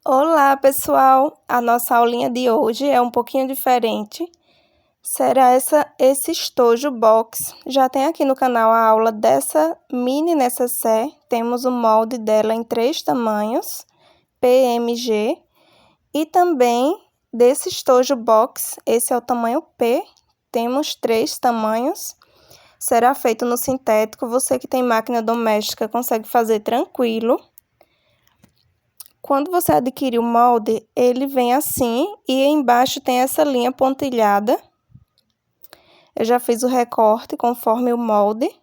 Olá, pessoal! A nossa aulinha de hoje é um pouquinho diferente. Será esse estojo box. Já tem aqui no canal a aula dessa mini necessaire. Temos o molde dela em 3 tamanhos, PMG. E também desse estojo box, esse é o tamanho P. Temos 3 tamanhos. Será feito no sintético. Você que tem máquina doméstica consegue fazer tranquilo. Quando você adquirir o molde, ele vem assim e embaixo tem essa linha pontilhada. Eu já fiz o recorte conforme o molde.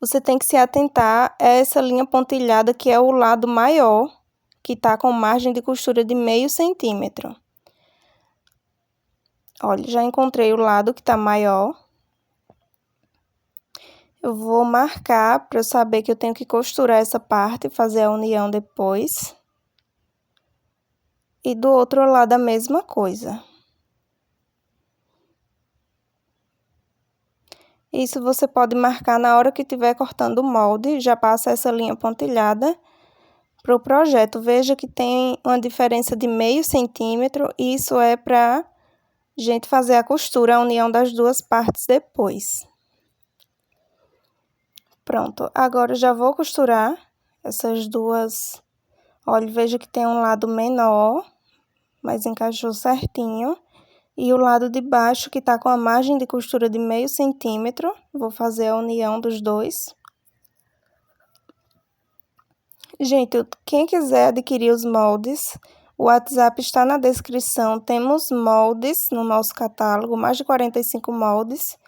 Você tem que se atentar a essa linha pontilhada que é o lado maior, que tá com margem de costura de meio centímetro. Olha, já encontrei o lado que tá maior. Eu vou marcar para eu saber que eu tenho que costurar essa parte e fazer a união depois. E do outro lado a mesma coisa. Isso você pode marcar na hora que estiver cortando o molde, já passa essa linha pontilhada para o projeto. Veja que tem uma diferença de meio centímetro, e isso é para gente fazer a costura, a união das duas partes depois. Pronto, agora eu já vou costurar essas duas. Olha, veja que tem um lado menor, mas encaixou certinho. E o lado de baixo que tá com a margem de costura de meio centímetro. Vou fazer a união dos dois. Gente, quem quiser adquirir os moldes, o WhatsApp está na descrição. Temos moldes no nosso catálogo, mais de 45 moldes.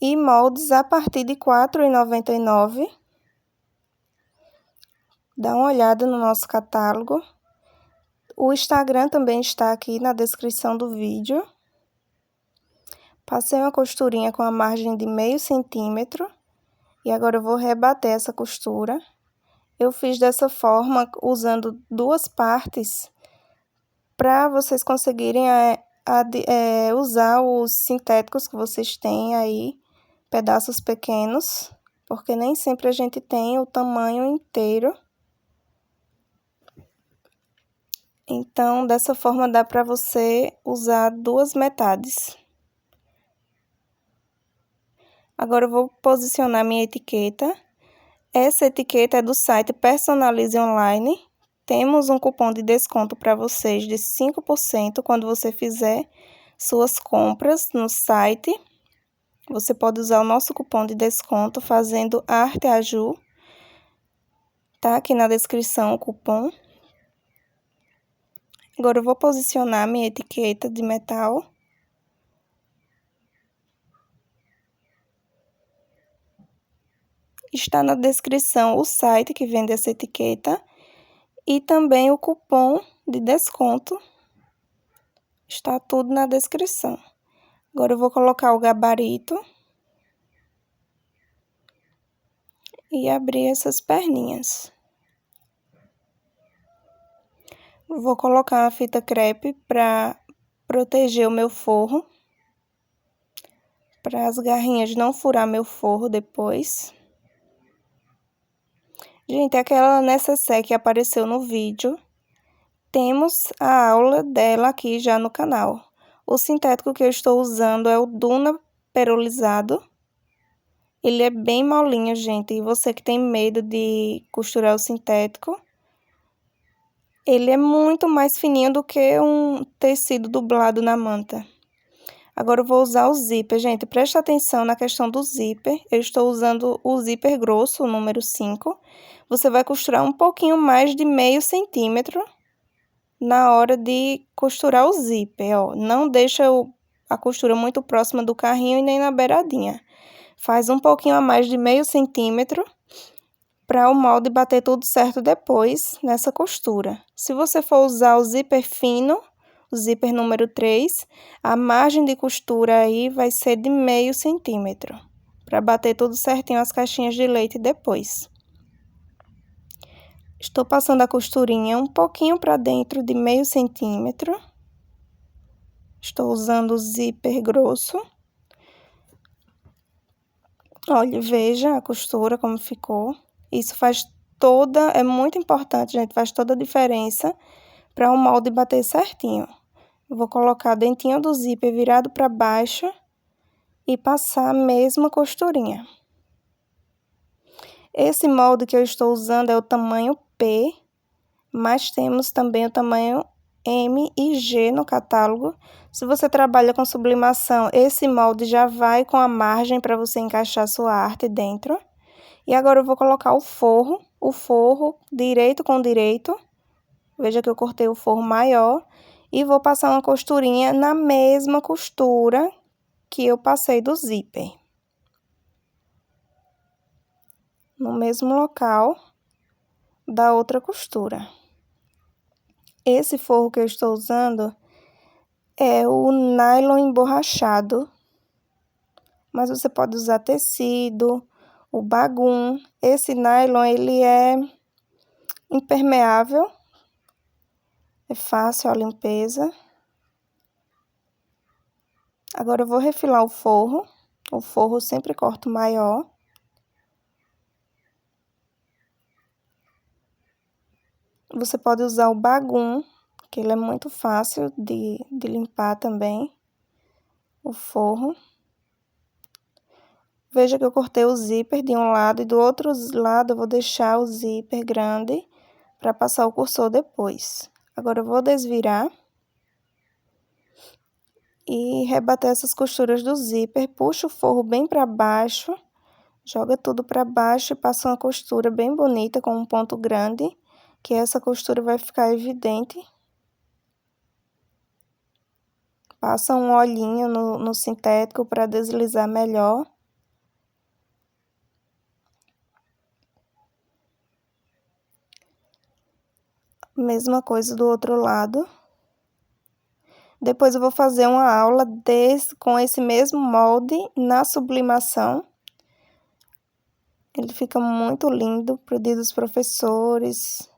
E moldes a partir de R$ 4,99. Dá uma olhada no nosso catálogo. O Instagram também está aqui na descrição do vídeo. Passei uma costurinha com a margem de meio centímetro. E agora eu vou rebater essa costura. Eu fiz dessa forma, usando duas partes, para vocês conseguirem usar os sintéticos que vocês têm aí, pedaços pequenos, porque nem sempre a gente tem o tamanho inteiro. Então, dessa forma dá para você usar duas metades. Agora eu vou posicionar minha etiqueta. Essa etiqueta é do site Personalize Online. Temos um cupom de desconto para vocês de 5% quando você fizer suas compras no site. Você pode usar o nosso cupom de desconto fazendo ARTEAJU. Tá aqui na descrição o cupom. Agora eu vou posicionar minha etiqueta de metal. Está na descrição o site que vende essa etiqueta e também o cupom de desconto. Está tudo na descrição. Agora eu vou colocar o gabarito e abrir essas perninhas. Vou colocar uma fita crepe para proteger o meu forro, para as garrinhas não furar meu forro depois. Gente, aquela necessaire que apareceu no vídeo, temos a aula dela aqui já no canal. O sintético que eu estou usando é o Duna perolizado. Ele é bem molinho, gente, e você que tem medo de costurar o sintético, ele é muito mais fininho do que um tecido dublado na manta. Agora eu vou usar o zíper, gente, presta atenção na questão do zíper. Eu estou usando o zíper grosso, o número 5. Você vai costurar um pouquinho mais de meio centímetro na hora de costurar o zíper, ó. Não deixa a costura muito próxima do carrinho e nem na beiradinha. Faz um pouquinho a mais de meio centímetro para o molde bater tudo certo depois nessa costura. Se você for usar o zíper fino, o zíper número 3, a margem de costura aí vai ser de meio centímetro, para bater tudo certinho as caixinhas de leite depois. Estou passando a costurinha um pouquinho para dentro de meio centímetro. Estou usando o zíper grosso. Olha, veja a costura como ficou. Isso faz é muito importante, gente, faz toda a diferença para o molde bater certinho. Eu vou colocar dentinho do zíper virado para baixo e passar a mesma costurinha. Esse molde que eu estou usando é o tamanho P, mas temos também o tamanho M e G no catálogo. Se você trabalha com sublimação, esse molde já vai com a margem para você encaixar sua arte dentro. E agora eu vou colocar o forro direito com direito. Veja que eu cortei o forro maior e vou passar uma costurinha na mesma costura que eu passei do zíper. No mesmo local da outra costura. Esse forro que eu estou usando é o nylon emborrachado, mas você pode usar tecido, o bagum. Esse nylon, ele é impermeável, é fácil a limpeza. Agora eu vou refilar o forro eu sempre corto maior. Você pode usar o bagum, que ele é muito fácil de limpar também, o forro. Veja que eu cortei o zíper de um lado e do outro lado eu vou deixar o zíper grande para passar o cursor depois. Agora eu vou desvirar e rebater essas costuras do zíper, puxa o forro bem para baixo, joga tudo para baixo e passa uma costura bem bonita com um ponto grande, que essa costura vai ficar evidente. Passa um olhinho no sintético para deslizar melhor. Mesma coisa do outro lado. Depois eu vou fazer uma aula com esse mesmo molde na sublimação. Ele fica muito lindo para o dia dos professores.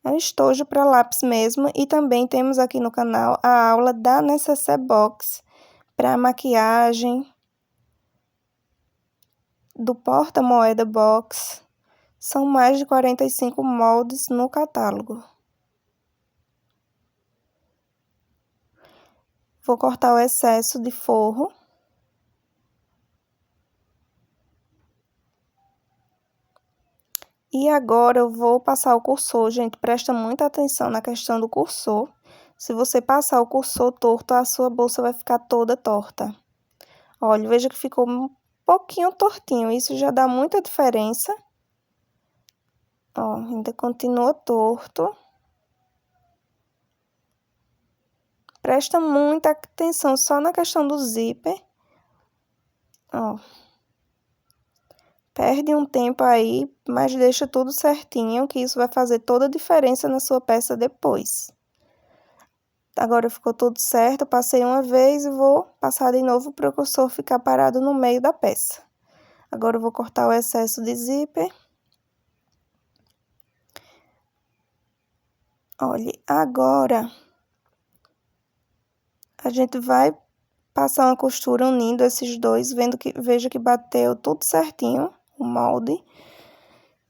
É um estojo para lápis mesmo. E também temos aqui no canal a aula da Necessaire Box para maquiagem, do porta-moeda box. São mais de 45 moldes no catálogo. Vou cortar o excesso de forro. E agora eu vou passar o cursor, gente, presta muita atenção na questão do cursor. Se você passar o cursor torto, a sua bolsa vai ficar toda torta. Olha, veja que ficou um pouquinho tortinho, isso já dá muita diferença. Ó, ainda continua torto. Presta muita atenção só na questão do zíper. Ó. Perde um tempo aí, mas deixa tudo certinho, que isso vai fazer toda a diferença na sua peça depois. Agora ficou tudo certo, passei uma vez e vou passar de novo para o cursor ficar parado no meio da peça. Agora eu vou cortar o excesso de zíper. Olha, agora a gente vai passar uma costura unindo esses dois, veja que bateu tudo certinho o molde.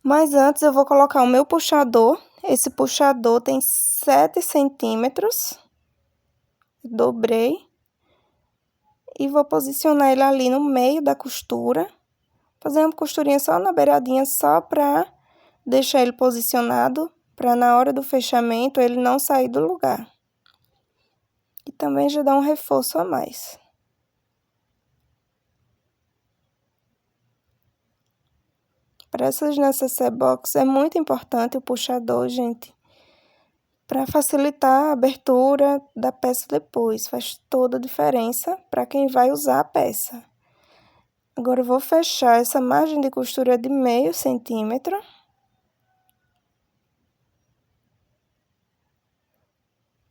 Mas antes eu vou colocar o meu puxador. Esse puxador tem 7 centímetros. Dobrei. E vou posicionar ele ali no meio da costura. Fazer uma costurinha só na beiradinha, só para deixar ele posicionado, para na hora do fechamento ele não sair do lugar. E também já dá um reforço a mais. Para essas Necessaire Box é muito importante o puxador, gente, para facilitar a abertura da peça depois. Faz toda a diferença para quem vai usar a peça. Agora eu vou fechar essa margem de costura de meio centímetro.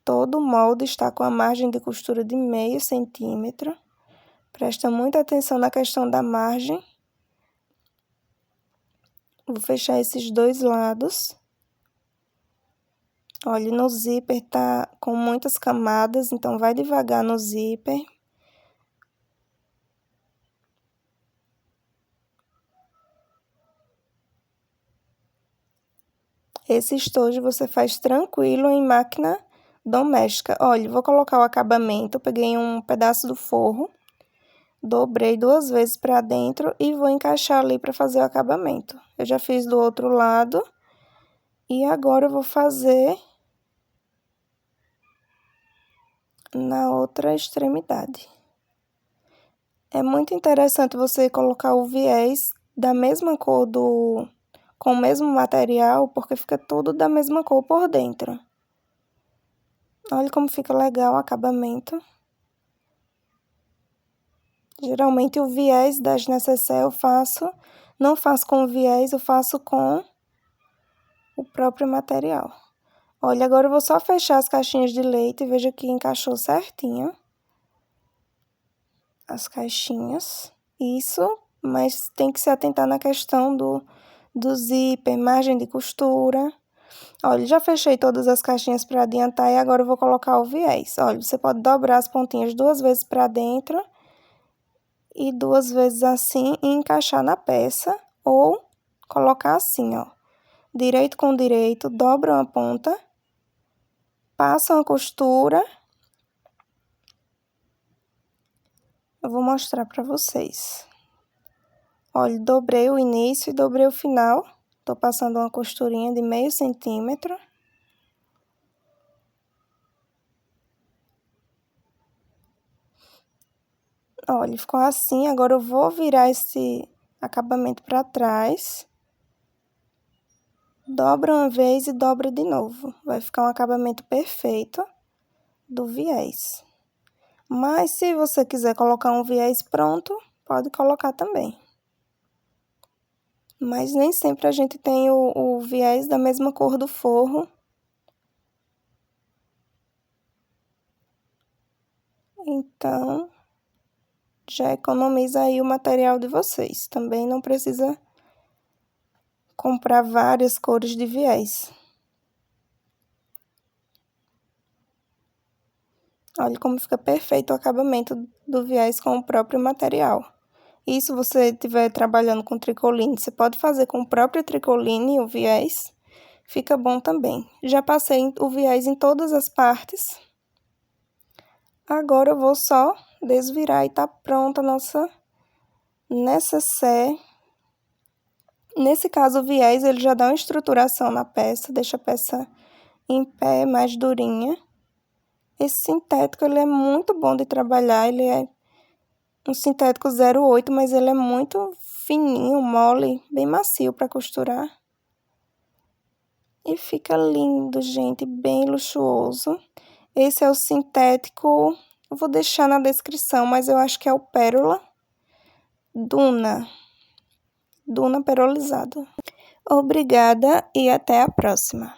Todo o molde está com a margem de costura de meio centímetro. Presta muita atenção na questão da margem. Vou fechar esses dois lados. Olha, no zíper tá com muitas camadas, então vai devagar no zíper. Esse estojo você faz tranquilo em máquina doméstica. Olha, vou colocar o acabamento, peguei um pedaço do forro, dobrei 2 vezes para dentro e vou encaixar ali para fazer o acabamento. Eu já fiz do outro lado e agora eu vou fazer na outra extremidade. É muito interessante você colocar o viés da mesma cor com o mesmo material, porque fica tudo da mesma cor por dentro. Olha como fica legal o acabamento. Geralmente o viés das necessaires eu faço, não faço com viés, eu faço com o próprio material. Olha, agora eu vou só fechar as caixinhas de leite e veja que encaixou certinho. As caixinhas, isso, mas tem que se atentar na questão do zíper, margem de costura. Olha, já fechei todas as caixinhas para adiantar e agora eu vou colocar o viés. Olha, você pode dobrar as pontinhas 2 vezes para dentro e 2 vezes assim e encaixar na peça, ou colocar assim, ó, direito com direito, dobra uma ponta, passa uma costura. Eu vou mostrar para vocês. Olha, dobrei o início e dobrei o final. Tô passando uma costurinha de meio centímetro. Olha, ficou assim. Agora eu vou virar esse acabamento para trás. Dobra uma vez e dobra de novo. Vai ficar um acabamento perfeito do viés. Mas se você quiser colocar um viés pronto, pode colocar também. Mas nem sempre a gente tem o viés da mesma cor do forro. Então, já economiza aí o material de vocês. Também não precisa comprar várias cores de viés. Olha como fica perfeito o acabamento do viés com o próprio material. E se você estiver trabalhando com tricoline, você pode fazer com o próprio tricoline o viés. Fica bom também. Já passei o viés em todas as partes. Agora eu vou só desvirar e tá pronta a nossa nécessaire. Nesse caso, o viés ele já dá uma estruturação na peça, deixa a peça em pé, mais durinha. Esse sintético ele é muito bom de trabalhar, ele é um sintético 08, mas ele é muito fininho, mole, bem macio para costurar. E fica lindo, gente, bem luxuoso. Esse é o sintético, eu vou deixar na descrição, mas eu acho que é o Pérola Duna perolizado. Obrigada e até a próxima.